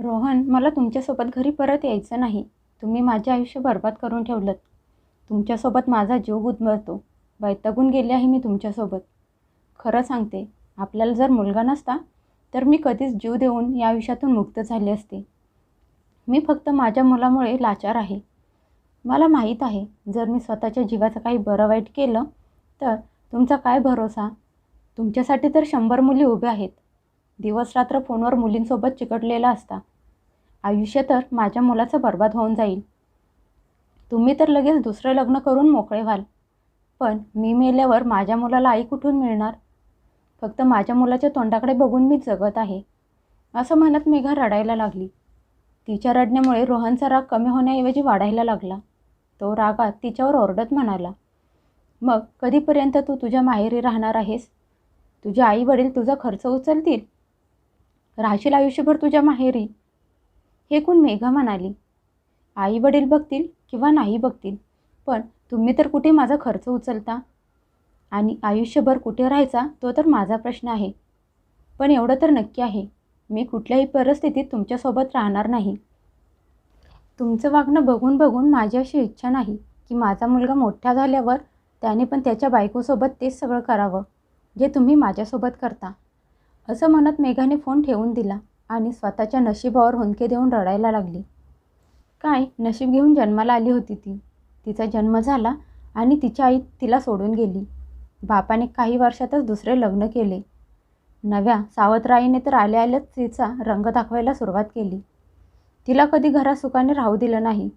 रोहन, मला तुमच्यासोबत घरी परत यायचं नाही. तुम्ही माझे आयुष्य बरबाद करून ठेवलंत. तुमच्यासोबत माझा जीव गुदमरतो. वैतागून गेले आहे मी तुमच्यासोबत. खरं सांगते, आपल्याला जर मुलगा नसता तर मी कधीच जीव देऊन या आयुष्यातून मुक्त झाले असते. मी फक्त माझ्या मुलामुळे लाचार आहे. मला माहीत आहे, जर मी स्वतःच्या जीवाचं काही बरं वाईट केलं तर तुमचा काय भरोसा. तुमच्यासाठी तर 100 मुली उभ्या आहेत. दिवस रात्र फोनवर मुलींसोबत चिकटलेला असता. आयुष्य तर माझ्या मुलाचं बरबाद होऊन जाईल. तुम्ही तर लगेच दुसरं लग्न करून मोकळे व्हाल. पण मी मेल्यावर माझ्या मुलाला आई कुठून मिळणार. फक्त माझ्या मुलाच्या तोंडाकडे बघून मी जगत आहे, असं म्हणत मेघा रडायला लागली. तिच्या रडण्यामुळे रोहनचा राग कमी होण्याऐवजी वाढायला लागला. तो रागात तिच्यावर ओरडत म्हणाला, मग कधीपर्यंत तू तुझ्या माहेरी राहणार आहेस. तुझे आई वडील तुझा खर्च उचलतील. राहशील आयुष्यभर तुझ्या माहेरी. हे ऐकून मेघा म्हणाली, आई वडील बघतील किंवा नाही बघतील, पण तुम्ही तर कुठे माझा खर्च उचलता. आणि आयुष्यभर कुठे राहायचा तो तर माझा प्रश्न आहे. पण एवढं तर नक्की आहे, मी कुठल्याही परिस्थितीत तुमच्यासोबत राहणार नाही. तुमचं वागणं बघून बघून माझी अशी इच्छा नाही की माझा मुलगा मोठा झाल्यावर त्याने पण त्याच्या बायकोसोबत तेच सगळं करावं जे तुम्ही माझ्यासोबत करता. असं म्हणत मेघाने फोन ठेवून दिला आणि स्वतःच्या नशिबावर हुंदके देऊन रडायला लागली. काय नशीब घेऊन जन्माला आली होती ती. तिचा जन्म झाला आणि तिची आई तिला सोडून गेली. बापाने काही वर्षातच दुसरे लग्न केले. नव्या सावत्राईने तर आल्या आल्याच तिचा रंग दाखवायला सुरुवात केली. तिला कधी घरात सुखाने राहू दिलं नाही.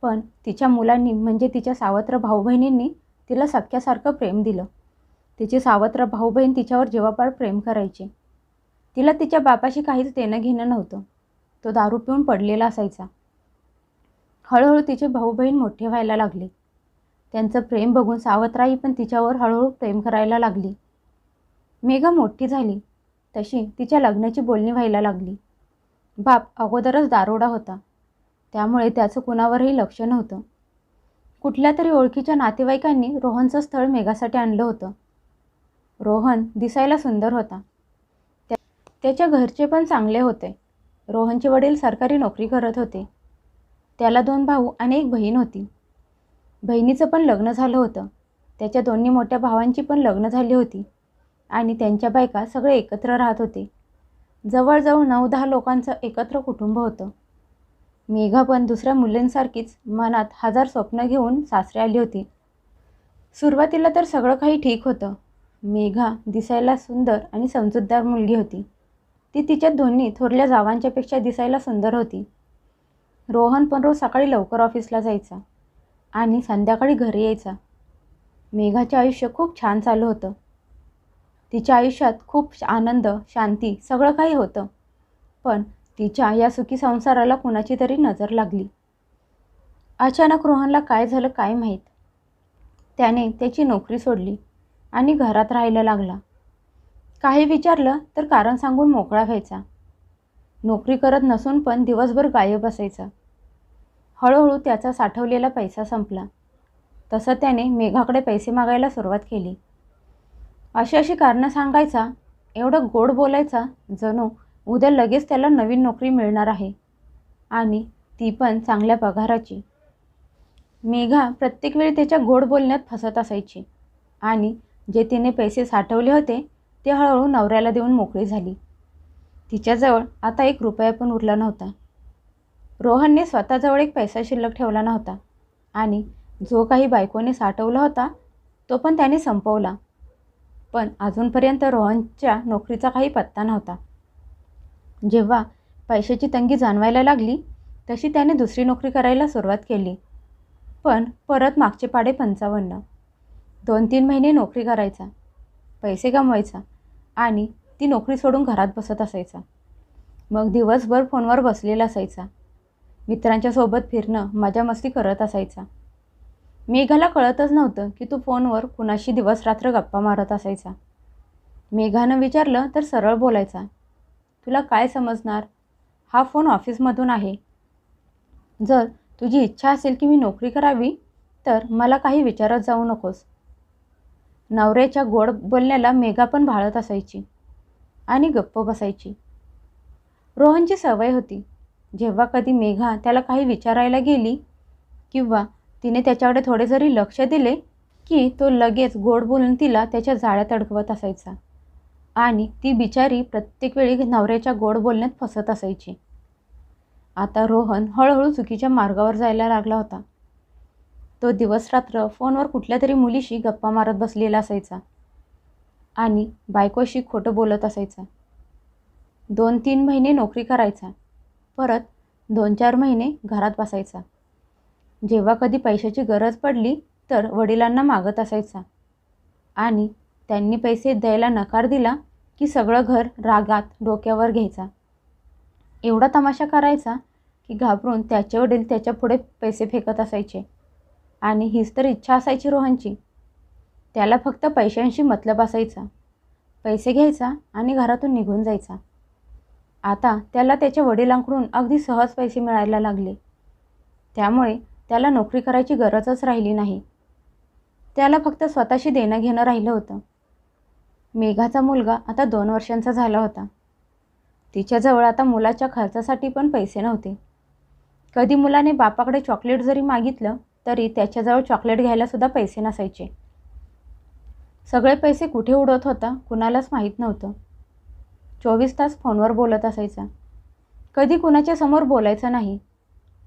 पण तिच्या मुलांनी म्हणजे तिच्या सावत्र भाऊ बहिणींनी तिला सख्यासारखं प्रेम दिलं. तिचे सावत्र भाऊ बहीण तिच्यावर जीवापाड प्रेम करायचे. तिला तिच्या बापाशी काहीच देणं घेणं नव्हतं. तो दारू पिऊन पडलेला असायचा. हळूहळू तिचे भाऊ बहीण मोठे व्हायला लागले. त्यांचं प्रेम बघून सावत्राई पण तिच्यावर हळूहळू प्रेम करायला लागली. मेघा मोठी झाली तशी तिच्या लग्नाची बोलणी व्हायला लागली. बाप अगोदरच दारोडा होता, त्यामुळे त्याचं कुणावरही लक्ष नव्हतं. कुठल्या तरी ओळखीच्या नातेवाईकांनी रोहनचं स्थळ मेघासाठी आणलं होतं. रोहन दिसायला सुंदर होता. त्याच्या घरचे पण चांगले होते. रोहनचे वडील सरकारी नोकरी करत होते. त्याला 2 भाऊ आणि 1 बहीण होती. बहिणीचं पण लग्न झालं होतं. त्याच्या दोन्ही मोठ्या भावांची पण लग्न झाली होती आणि त्यांच्या बायका सगळे एकत्र राहत होते. जवळजवळ 9-10 लोकांचं एकत्र कुटुंब होतं. मेघा पण दुसऱ्या मुलींसारखीच मनात 1000 स्वप्न घेऊन सासरी आली होती. सुरुवातीला तर सगळं काही ठीक होतं. मेघा दिसायला सुंदर आणि समजूतदार मुलगी होती. ती तिच्या दोन्ही थोरल्या जावांच्यापेक्षा दिसायला सुंदर होती. रोहन पण रोज सकाळी लवकर ऑफिसला जायचा आणि संध्याकाळी घरी यायचा. मेघाचे आयुष्य खूप छान चालू होतं. तिच्या आयुष्यात खूप आनंद, शांती सगळं काही होतं. पण तिच्या या सुखी संसाराला कुणाची तरी नजर लागली. अचानक रोहनला काय झालं काय माहीत. त्याने त्याची नोकरी सोडली आणि घरात राहायला लागला. काही विचारलं तर कारण सांगून मोकळा व्हायचा. नोकरी करत नसून पण दिवसभर गायब असायचा. हळूहळू त्याचा साठवलेला पैसा संपला. तसं त्याने मेघाकडे पैसे मागायला सुरुवात केली. अशी अशी कारणं सांगायचा, एवढं गोड बोलायचा जणू उद्या लगेच त्याला नवीन नोकरी मिळणार आहे आणि ती पण चांगल्या पगाराची. मेघा प्रत्येक वेळी त्याच्या गोड बोलण्यात फसत असायची आणि जे तिने पैसे साठवले होते ते हळूहळू नवऱ्याला देऊन मोकळी झाली. तिच्याजवळ आता 1 रुपया पण उरला नव्हता. रोहनने स्वतःजवळ 1 पैसा शिल्लक ठेवला नव्हता आणि जो काही बायकोने साठवला होता तो पण त्याने संपवला. पण अजूनपर्यंत रोहनच्या नोकरीचा काही पत्ता नव्हता. जेव्हा पैशाची तंगी जाणवायला लागली तशी त्याने दुसरी नोकरी करायला सुरुवात केली. पण परत मागचे पाडे 55. 2-3 महिने नोकरी करायचा, पैसे कमवायचा आणि ती नोकरी सोडून घरात बसत असायचा. मग दिवसभर फोनवर बसलेला असायचा. मित्रांच्या सोबत फिरणं, मजा मस्ती करत असायचा. मेघाला कळतच नव्हतं की तो फोनवर कुणाशी दिवस रात्र गप्पा मारत असायचा. मेघानं विचारलं तर सरळ बोलायचा, तुला काय समजणार, हा फोन ऑफिसमधून आहे. जर तुझी इच्छा असेल की मी नोकरी करावी तर मला काही विचारत जाऊ नकोस. नवऱ्याच्या गोड बोलण्याला मेघा पण भाळत असायची आणि गप्प बसायची. रोहनची सवय होती, जेव्हा कधी मेघा त्याला काही विचारायला गेली किंवा तिने त्याच्याकडे थोडे जरी लक्ष दिले की तो लगेच गोड बोलून तिला त्याच्या जाळ्यात अडकवत असायचा आणि ती बिचारी प्रत्येक वेळी नवऱ्याच्या गोड बोलण्यात फसत असायची. आता रोहन हळूहळू चुकीच्या मार्गावर जायला लागला होता. तो दिवसरात्र फोनवर कुठल्या तरी मुलीशी गप्पा मारत बसलेला असायचा आणि बायकोशी खोटं बोलत असायचा. 2-3 महिने नोकरी करायचा, परत 2-4 महिने घरात बसायचा. जेव्हा कधी पैशाची गरज पडली तर वडिलांना मागत असायचा आणि त्यांनी पैसे द्यायला नकार दिला की सगळं घर रागात डोक्यावर घ्यायचा. एवढा तमाशा करायचा की घाबरून त्याचे वडील त्याच्यापुढे पैसे फेकत असायचे. आणि हीच तर इच्छा असायची रोहनची. त्याला फक्त पैशांशी मतलब असायचा. पैसे घ्यायचा आणि घरातून निघून जायचा. आता त्याला त्याच्या वडिलांकडून अगदी सहज पैसे मिळायला लागले. त्यामुळे त्याला नोकरी करायची गरजच राहिली नाही. त्याला फक्त स्वतःशी देणं घेणं राहिलं होतं. मेघाचा मुलगा आता 2 वर्षांचा झाला होता. तिच्याजवळ आता मुलाच्या खर्चासाठी पण पैसे नव्हते. कधी मुलाने बापाकडे चॉकलेट जरी मागितलं तरी त्याच्याजवळ चॉकलेट घ्यायलासुद्धा पैसे नसायचे. सगळे पैसे कुठे उडत होता कुणालाच माहीत नव्हतं. 24 तास फोनवर बोलत असायचा. कधी कुणाच्या समोर बोलायचं नाही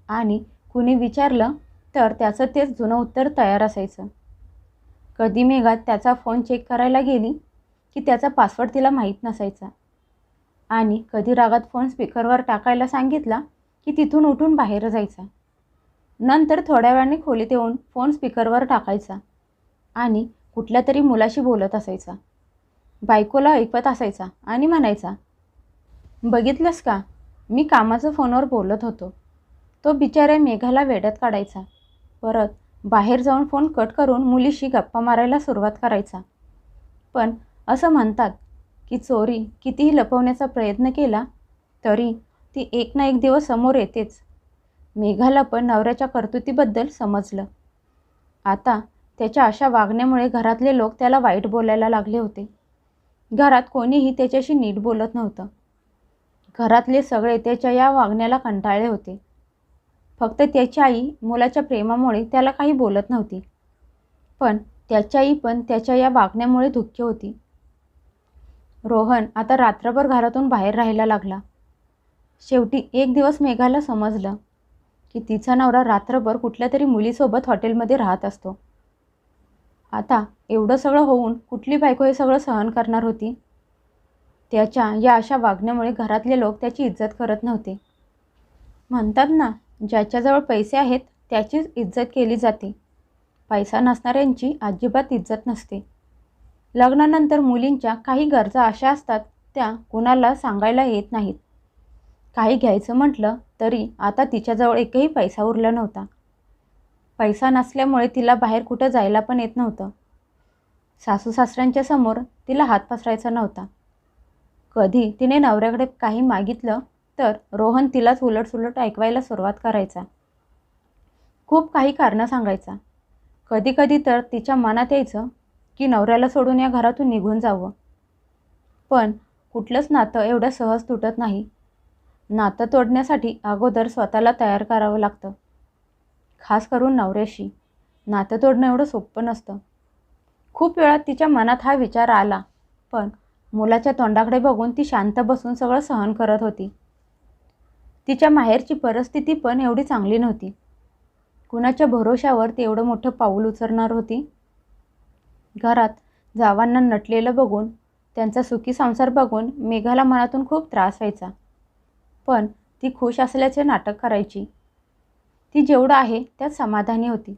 आणि कुणी विचारलं तर त्याचं तेच जुनं उत्तर तयार असायचं. कधी मेघा त्याचा फोन चेक करायला गेली की त्याचा पासवर्ड तिला माहीत नसायचा आणि कधी रागात फोन स्पीकरवर टाकायला सांगितला की तिथून उठून बाहेर जायचा. नंतर थोड्या वेळाने खोलीत येऊन फोन स्पीकरवर टाकायचा आणि कुठल्या तरी मुलाशी बोलत असायचा. बायकोला ऐकत असायचा आणि म्हणायचा, बघितलंस का, मी कामाचं फोनवर बोलत होतो. तो बिचाऱ्या मेघाला वेड्यात काढायचा. परत बाहेर जाऊन फोन कट करून मुलीशी गप्पा मारायला सुरुवात करायचा. पण असं म्हणतात की चोरी कितीही लपवण्याचा प्रयत्न केला तरी ती एक ना एक दिवस समोर येतेच. मेघाला पण नवऱ्याच्या कर्तुत्वाबद्दल समजलं. आता त्याच्या अशा वागण्यामुळे घरातले लोक त्याला वाईट बोलायला लागले होते. घरात कोणीही त्याच्याशी नीट बोलत नव्हतं. घरातले सगळे त्याच्या या वागण्याला कंटाळले होते. फक्त त्याची आई मुलाच्या प्रेमामुळे त्याला काही बोलत नव्हती. पण त्याची आई पण त्याच्या या वागण्यामुळे दुःखी होती. रोहन आता रात्रभर घरातून बाहेर राहायला लागला. शेवटी एक दिवस मेघाला समजलं की तिचा नवरा रात्रभर कुठल्या तरी मुलीसोबत हॉटेलमध्ये राहत असतो. आता एवढं सगळं होऊन कुठली बायको हे सगळं सहन करणार होती? त्याच्या या अशा वागण्यामुळे घरातले लोक त्याची इज्जत करत नव्हते. म्हणतात ना, ज्याच्याजवळ पैसे आहेत त्याचीच इज्जत केली जाते. पैसा नसणाऱ्यांची अजिबात इज्जत नसते. लग्नानंतर मुलींच्या काही गरजा अशा असतात त्या कुणाला सांगायला येत नाहीत. काही घ्यायचं म्हटलं तरी आता तिच्याजवळ एकही पैसा उरला नव्हता. पैसा नसल्यामुळे तिला बाहेर कुठं जायला पण येत नव्हतं. सासू सासऱ्यांच्या समोर तिला हात पसरायचा नव्हता. कधी तिने नवऱ्याकडे काही मागितलं तर रोहन तिलाच उलटसुलट ऐकवायला सुरुवात करायचा. खूप काही कारणं सांगायचा. कधी कधी तर तिच्या मनात यायचं की नवऱ्याला सोडून या घरातून निघून जावं. पण कुठलंच नातं एवढं सहज तुटत नाही. नातं तोडण्यासाठी अगोदर स्वतःला तयार करावं लागतं. खास करून नवऱ्याशी नातं तोडणं एवढं सोपं नसतं. खूप वेळा तिच्या मनात हा विचार आला, पण मुलाच्या तोंडाकडे बघून ती शांत बसून सगळं सहन करत होती. तिच्या माहेरची परिस्थिती पण एवढी चांगली नव्हती. कुणाच्या भरोशावर ती एवढं मोठं पाऊल उचलणार होती? घरात जावांना नटलेलं बघून, त्यांचा सुखी संसार बघून मेघाला मनातून खूप त्रास व्हायचा. पण ती खुश असल्याचे नाटक करायची. ती जेवढं आहे त्यात समाधानी होती.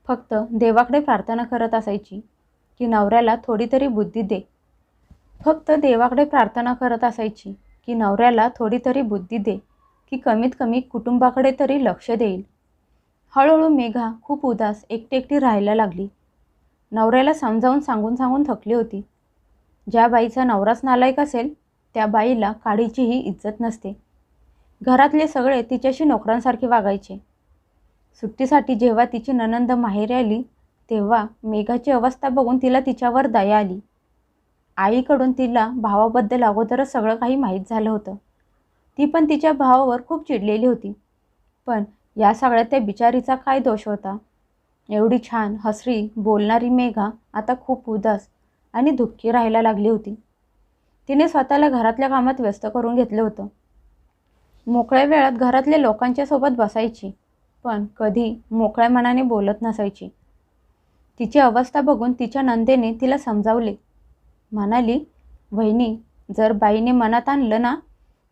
फक्त देवाकडे प्रार्थना करत असायची की नवऱ्याला थोडी तरी बुद्धी दे. फक्त देवाकडे प्रार्थना करत असायची की नवऱ्याला थोडी तरी बुद्धी दे, की कमीत कमी कुटुंबाकडे तरी लक्ष देईल. हळूहळू मेघा खूप उदास एकटी एकटी राहायला लागली. नवऱ्याला समजावून सांगून सांगून थकली होती. ज्या बाईचा नवराच नालायक असेल त्या बाईला काडीचीही इज्जत नसते. घरातले सगळे तिच्याशी नोकरांसारखे वागायचे. सुट्टीसाठी जेव्हा तिची नणंद माहेरी आली तेव्हा मेघाची अवस्था बघून तिला तिच्यावर दया आली. आईकडून तिला भावाबद्दल अगोदरच सगळं काही माहीत झालं होतं. ती पण तिच्या भावावर खूप चिडलेली होती. पण या सगळ्यात त्या बिचारीचा काय दोष होता? एवढी छान हसरी बोलणारी मेघा आता खूप उदास आणि दुःखी राहायला लागली होती. तिने स्वतःला घरातल्या कामात व्यस्त करून घेतलं होतं. मोकळ्या वेळात घरातल्या लोकांच्या सोबत बसायची, पण कधी मोकळ्या मनाने बोलत नसायची. तिची अवस्था बघून तिच्या नंदेने तिला समजावले. म्हणाली, वहिनी, जर बाईने मनात आणलं ना,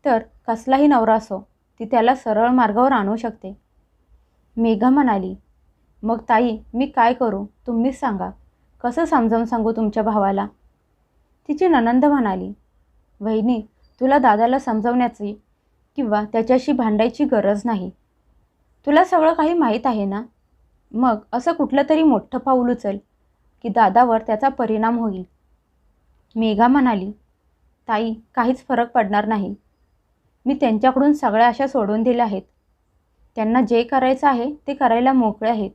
तर कसलाही नवरा असो ती त्याला सरळ मार्गावर आणू शकते. मेघा म्हणाली, मग ताई, मी काय करू तुम्हीच सांगा. कसं समजावून सांगू तुमच्या भावाला? तिची नणंद म्हणाली, वहिनी, तुला दादाला समजवण्याची किंवा त्याच्याशी भांडायची गरज नाही. तुला सगळं काही माहीत आहे ना. मग असं कुठलं तरी मोठं पाऊल उचल की दादावर त्याचा परिणाम होईल. मेघा म्हणाली, ताई, काहीच फरक पडणार नाही. मी त्यांच्याकडून सगळ्या आशा सोडून दिल्या आहेत. त्यांना जे करायचं आहे ते करायला मोकळे आहेत.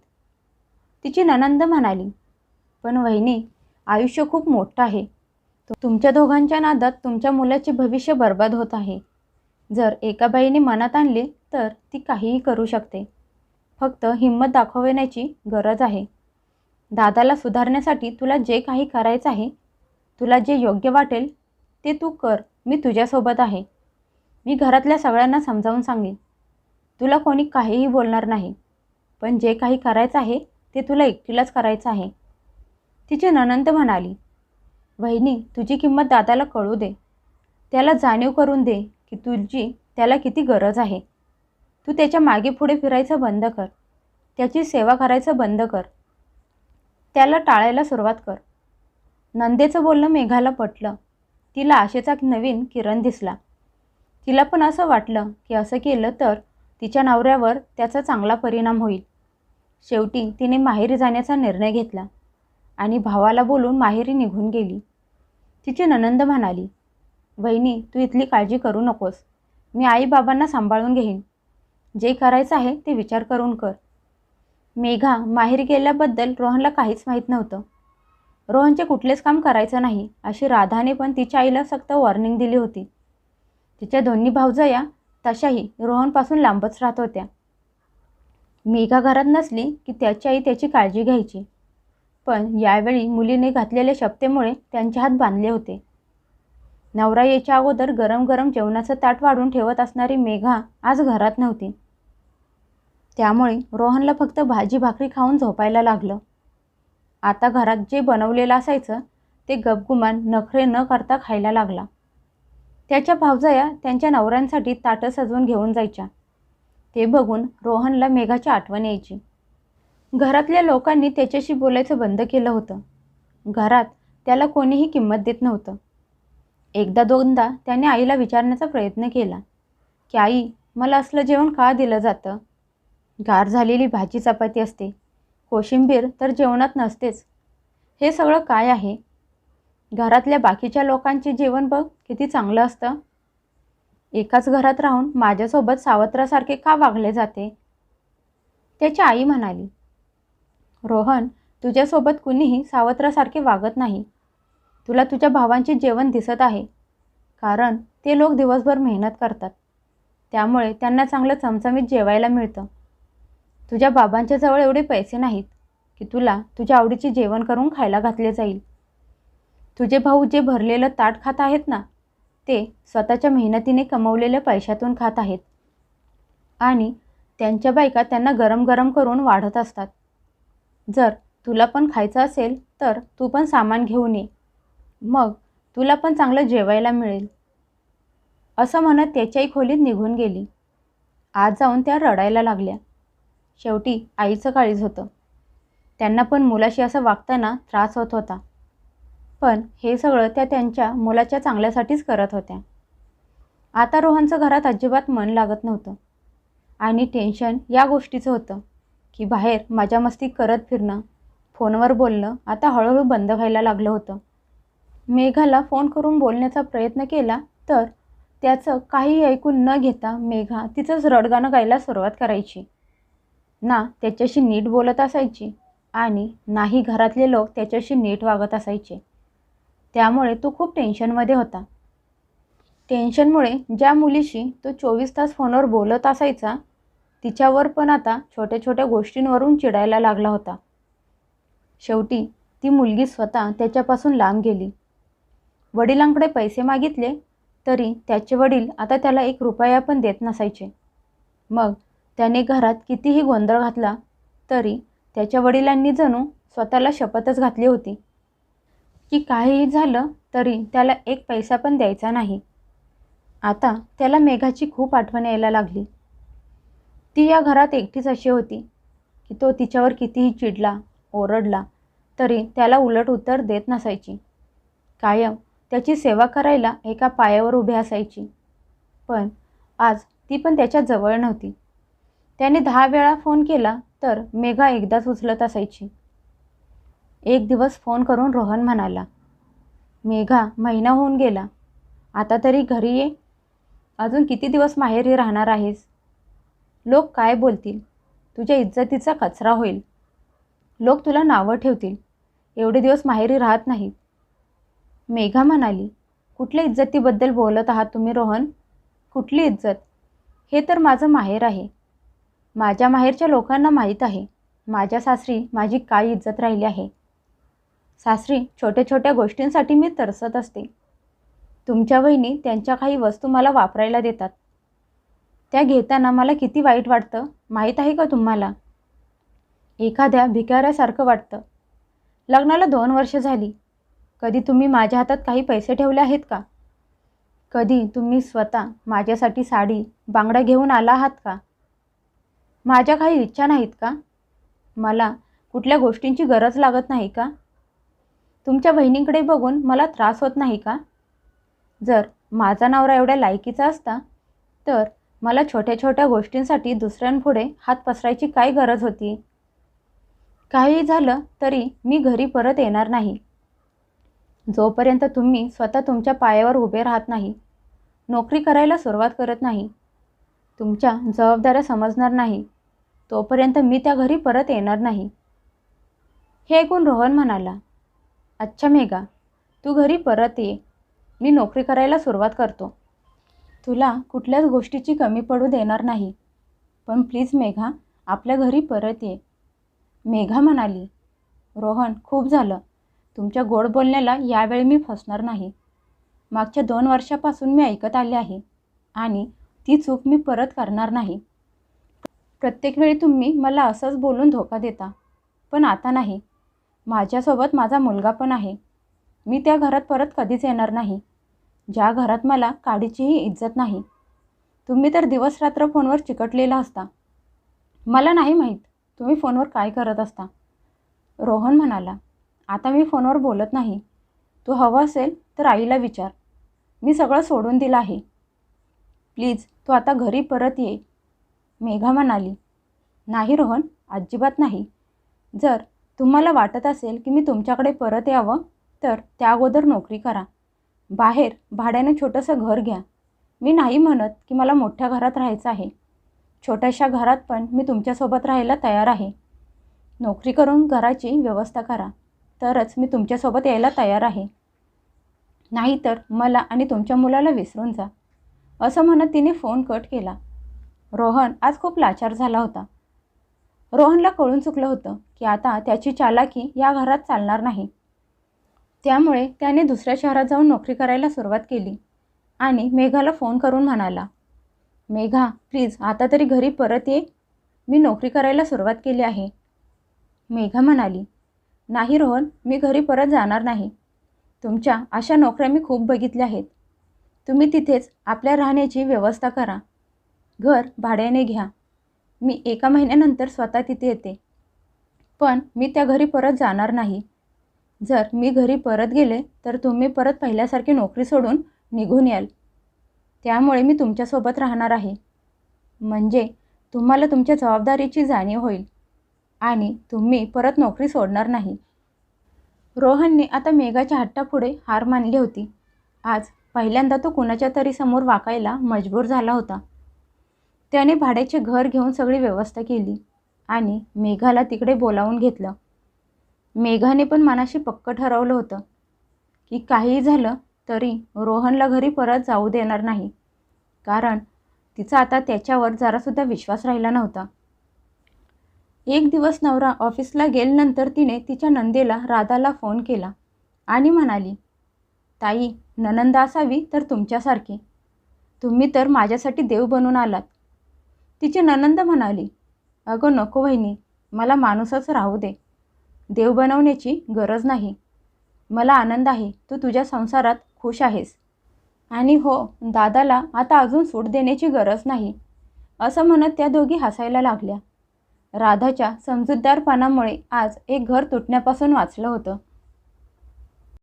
तिची नणंद म्हणाली, पण वहिनी, आयुष्य खूप मोठं आहे. तुमच्या दोघांच्या नादात तुमच्या मुलाचे भविष्य बर्बाद होत आहे. जर एका बाईने मनात आणले तर ती काहीही करू शकते. फक्त हिंमत दाखवण्याची गरज आहे. दादाला सुधारण्यासाठी तुला जे काही करायचं आहे, तुला जे योग्य वाटेल ते तू कर. मी तुझ्यासोबत आहे. मी घरातल्या सगळ्यांना समजावून सांगेन. तुला कोणी काहीही बोलणार नाही. पण जे काही करायचं आहे ते तुला एकटीलाच करायचं आहे. तिची नणंद म्हणाली, वहिनी, तुझी किंमत दादाला कळू दे. त्याला जाणीव करून दे की तुझी त्याला किती गरज आहे. तू त्याच्या मागे पुढे फिरायचं बंद कर. त्याची सेवा करायचं बंद कर. त्याला टाळायला सुरुवात कर. नंदेचं बोलणं मेघाला पटलं. तिला आशेचा नवीन किरण दिसला. तिला पण असं वाटलं की असं केलं तर तिच्या नवऱ्यावर त्याचा चांगला परिणाम होईल. शेवटी तिने माहेरी जाण्याचा निर्णय घेतला आणि भावाला बोलून माहेरी निघून गेली. तिची नणंद म्हणाली, वहिनी, तू इथली काळजी करू नकोस. मी आई बाबांना सांभाळून घेईन. जे करायचं आहे ते विचार करून कर. मेघा माहेरी गेल्याबद्दल रोहनला काहीच माहीत नव्हतं. रोहनचे कुठलेच काम करायचं नाही अशी राधाने पण तिच्या आईला सक्त वॉर्निंग दिली होती. तिच्या दोन्ही भावजया तशाही रोहनपासून लांबच राहत होत्या. मेघा घरात नसली की त्याची आई त्याची काळजी घ्यायची. पण यावेळी मुलीने घातलेल्या शपथेमुळे त्यांचे हात बांधले होते. नवरा यायच्या अगोदर गरम गरम जेवणाचं ताट वाढून ठेवत असणारी मेघा आज घरात नव्हती. त्यामुळे रोहनला फक्त भाजी भाकरी खाऊन झोपायला लागलं. आता घरात जे बनवलेलं असायचं ते गपगुमान नखरे न करता खायला लागला. त्याच्या भावजया त्यांच्या नवऱ्यांसाठी ताटं सजवून घेऊन जायच्या. ते बघून रोहनला मेघाची आठवण यायची. घरातल्या लोकांनी त्याच्याशी बोलायचं बंद केलं होतं. घरात त्याला कोणीही किंमत देत नव्हतं. एकदा दोनदा त्याने आईला विचारण्याचा प्रयत्न केला की आई, मला असलं जेवण का दिलं जातं? गार झालेली भाजी चपाती असते, कोशिंबीर तर जेवणात नसतेच. हे सगळं काय आहे? घरातल्या बाकीच्या लोकांचे जेवण बघ किती चांगलं असतं. एकाच घरात राहून माझ्यासोबत सावत्रासारखे का वागले जाते? त्याची आई म्हणाली, रोहन, तुझ्यासोबत कुणीही सावत्रासारखे वागत नाही. तुला तुझ्या भावांचे जेवण दिसत आहे, कारण ते लोक दिवसभर मेहनत करतात. त्यामुळे त्यांना चांगलं चमचमीत जेवायला मिळतं. तुझ्या बाबांच्या जवळ एवढे पैसे नाहीत की तुला तुझ्या आवडीचे जेवण करून खायला घातले जाईल. तुझे भाऊ जे भरलेलं ताट खात आहेत ना, ते स्वतःच्या मेहनतीने कमवलेल्या पैशातून खात आहेत आणि त्यांच्या बायका त्यांना गरम गरम करून वाढत असतात. जर तुला पण खायचं असेल तर तू पण सामान घेऊन ये, मग तुला पण चांगलं जेवायला मिळेल. असं म्हणत त्याच्याही खोलीत निघून गेली. आज जाऊन त्या रडायला लागल्या. शेवटी आईचं काळीज होतं. त्यांना पण मुलाशी असं वागताना त्रास होत होता. पण हे सगळं त्या त्यांच्या मुलाच्या चांगल्यासाठीच करत होत्या. आता रोहनचं घरात अजिबात मन लागत नव्हतं आणि टेन्शन या गोष्टीचं होतं की बाहेर मजा मस्ती करत फिरणं, फोनवर बोलणं आता हळूहळू बंद व्हायला लागलं होतं. मेघाला फोन करून बोलण्याचा प्रयत्न केला तर त्याचं काही ऐकून न घेता मेघा तिचंच रडगाणं गायला सुरुवात करायची. ना त्याच्याशी नीट बोलत असायची आणि नाही घरातले लोक त्याच्याशी नीट वागत असायचे. त्यामुळे तो खूप टेन्शनमध्ये होता. टेन्शनमुळे ज्या मुलीशी तो 24 तास फोनवर बोलत असायचा तिच्यावर पण आता छोट्या छोट्या गोष्टींवरून चिडायला लागला होता. शेवटी ती मुलगी स्वतः त्याच्यापासून लांब गेली. वडिलांकडे पैसे मागितले तरी त्याचे वडील आता त्याला 1 रुपया पण देत नसायचे. मग त्याने घरात कितीही गोंधळ घातला तरी त्याच्या वडिलांनी जणू स्वतःला शपथच घातली होती की काहीही झालं तरी त्याला 1 पैसा पण द्यायचा नाही. आता त्याला मेघाची खूप आठवण यायला लागली. ती या घरात एकटीच अशी होती की तो तिच्यावर कितीही चिडला, ओरडला तरी त्याला उलट उत्तर देत नसायची. कायम त्याची सेवा करायला एका पायावर उभी असायची. पण आज ती पण त्याच्या जवळ नव्हती. त्याने 10 वेळा फोन केला तर मेघा एकदाच उचलत असायची. एक दिवस फोन करून रोहन म्हणाला, मेघा, महिना होऊन गेला, आता तरी घरी ये. अजून किती दिवस माहेरी राहणार आहेस? लोक काय बोलतील? तुझ्या इज्जतीचा कचरा होईल. लोक तुला नावं ठेवतील. एवढे दिवस माहेरी राहत नाहीत. मेघा म्हणाली, कुठल्या इज्जतीबद्दल बोलत आहात तुम्ही रोहन? कुठली इज्जत? हे तर माझं माहेर आहे. माझ्या माहेरच्या लोकांना माहीत आहे माझ्या सासरी माझी काय इज्जत राहिली आहे. सासरी छोट्या छोट्या गोष्टींसाठी मी तरसत असते. तुमच्या वहिनी त्यांच्या काही वस्तू मला वापरायला देतात. त्या घेताना मला किती वाईट वाटतं माहीत आहे का तुम्हाला? एखाद्या भिकाऱ्यासारखं वाटतं. लग्नाला 2 वर्ष झाली. कधी तुम्ही माझ्या हातात काही पैसे ठेवले आहेत का? कधी तुम्ही स्वतः माझ्यासाठी साडी, बांगड्या घेऊन आला आहात का? माझ्या काही इच्छा नाहीत का? मला कुठल्या गोष्टींची गरज लागत नाही का? तुमच्या बहिणींकडे बघून मला त्रास होत नाही का? जर माझा नवरा एवढ्या लायकीचा असता तर मला छोट्या छोट्या गोष्टींसाठी दुसऱ्यांपुढे हात पसरायची काय गरज होती? काहीही झालं तरी मी घरी परत येणार नाही. जोपर्यंत तुम्ही स्वतः तुमच्या पायावर उभे राहत नाही, नोकरी करायला सुरुवात करत नाही, तुमच्या जबाबदाऱ्या समजणार नाही, तोपर्यंत मी त्या घरी परत येणार नाही. हे ऐकून रोहन म्हणाला, अच्छा मेघा, तू घरी परत ये. मी नोकरी करायला सुरुवात करतो. तुला कुठल्याच गोष्टीची कमी पडू देणार नाही. पण प्लीज मेघा, आपल्या घरी परत ये. मेघा म्हणाली, रोहन, खूप झालं. तुमच्या गोड बोलण्याला यावेळी मी फसणार नाही. मागच्या 2 वर्षापासून मी ऐकत आले आहे आणि ती चूक मी परत करणार नाही. प्रत्येक वेळी तुम्ही मला असंच बोलून धोका देता, पण आता नाही. माझ्यासोबत माझा मुलगा पण आहे. मी त्या घरात परत कधीच येणार नाही, ज्या घरात मला काडीचीही इज्जत नाही. तुम्ही तर दिवस रात्र फोनवर चिकटलेला असता. मला नाही माहीत तुम्ही फोनवर काय करत असता. रोहन म्हणाला, आता मी फोनवर बोलत नाही. तू हवं असेल तर आईला विचार. मी सगळं सोडून दिलं आहे. प्लीज तू आता घरी परत ये. मेघा म्हणाली, नाही रोहन, अजिबात नाही. जर तुम्हाला वाटत असेल की मी तुमच्याकडे परत यावं तर त्या अगोदर नोकरी करा. बाहेर भाड्याने छोटंसं घर घ्या. मी नाही म्हणत की मला मोठ्या घरात राहायचं आहे. छोट्याशा घरात पण मी तुमच्यासोबत राहायला तयार आहे. नोकरी करून घराची व्यवस्था करा, तरच मी तुमच्यासोबत यायला तयार आहे. नाहीतर मला आणि तुमच्या मुलाला विसरून जा. असं म्हणत तिने फोन कट केला. रोहन आज खूप लाचार झाला होता. रोहनला कळून चुकलं होतं की आता त्याची चालाकी या घरात चालणार नाही. त्यामुळे त्याने दुसऱ्या शहरात जाऊन नोकरी करायला सुरुवात केली आणि मेघाला फोन करून म्हणाला, मेघा, प्लीज आता तरी घरी परत ये. मी नोकरी करायला सुरुवात केली आहे. मेघा म्हणाली, नाही रोहन, मी घरी परत जाणार नाही. तुमच्या अशा नोकऱ्या मी खूप बघितल्या आहेत. तुम्ही तिथेच आपल्या राहण्याची व्यवस्था करा. घर भाड्याने घ्या. मी 1 महिन्यानंतर स्वतः तिथे येते. पण मी त्या घरी परत जाणार नाही. जर मी घरी परत गेले तर तुम्ही परत पहिल्यासारखी नोकरी सोडून निघून याल. त्यामुळे मी तुमच्यासोबत राहणार आहे. म्हणजे तुम्हाला तुमच्या जबाबदारीची जाणीव होईल आणि तुम्ही परत नोकरी सोडणार नाही. रोहनने आता मेघाच्या हट्टापुढे हार मानली होती. आज पहिल्यांदा तो कुणाच्या तरी समोर वाकायला मजबूर झाला होता. त्याने भाड्याचे घर घेऊन सगळी व्यवस्था केली आणि मेघाला तिकडे बोलावून घेतलं. मेघाने पण मनाशी पक्क ठरवलं होतं की काहीही झालं तरी रोहनला घरी परत जाऊ देणार नाही, कारण तिचा आता त्याच्यावर जरासुद्धा विश्वास राहिला नव्हता. एक दिवस नवरा ऑफिसला गेल्यानंतर तिने तिच्या नंदेला राधाला फोन केला आणि म्हणाली, ताई, नणंद असावी तर तुमच्यासारखी. तुम्ही तर माझ्यासाठी देव बनून आलात. तिची नणंद म्हणाली, अगं नको वहिनी, मला माणूसच राहू दे. देव बनवण्याची गरज नाही. मला आनंद आहे तू तुझ्या संसारात खुश आहेस. आणि हो, दादाला आता अजून सूट देण्याची गरज नाही. असं म्हणत त्या दोघी हसायला लागल्या. राधाच्या समजूतदारपणामुळे आज एक घर तुटण्यापासून वाचलं होतं.